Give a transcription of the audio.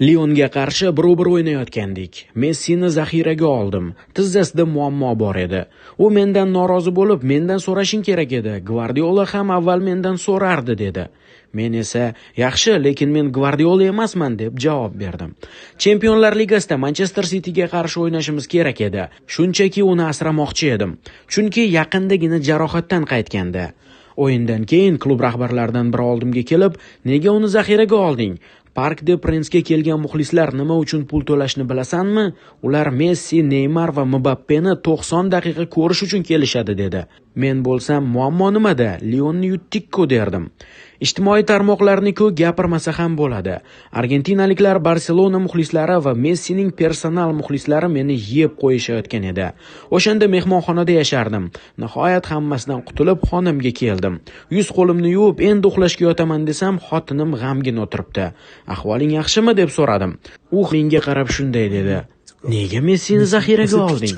Lionga qarshi bir-bir o'ynayotgandik. Messini zaxiraga oldim. Tizzasida muammo bor edi. U mendan norozi bo'lib, mendan so'rashing kerak edi. Gvardiola ham avval mendan so'rardi dedi. Men esa, yaxshi, lekin men Gvardiola emasman deb javob berdim. Chempionlar Ligasida Manchester Cityga qarshi o'ynashimiz kerak edi. Shunchaki uni asramoqchi edim. Chunki yaqindagina jarohatdan qaytgandi. O'yindan keyin klub rahbarlaridan biri oldimga kelib, "Nega uni zaxiraga olding? Park de Prensga kelgan muxlislar nima uchun pul to'lashni bilasanmi? Ular Messi, Neymar va Mbappeni 90 daqiqa ko'rish uchun kelishadi" dedi. Men bo'lsam, muammo nimada? Lionni yutdik-ku derdim. Ijtimoiy tarmoqlarni-ku gapirmasa ham bo'ladi. Argentinaliklar, Barselona muxlislari va Messining personal muxlislari meni yeb qo'yishayotgan edi. O'shanda mehmonxonada yashardim. Nihoyat hammasidan qutulib xonamga keldim. Yuz qo'limni yuvib, endi uxlashga yotaman desam, xotinim g'amgin o'tiribdi. "Ahvoling yaxshimi?" deb so'radim. U menga qarab shunday dedi: "Nega Messini zaxiraga olding?"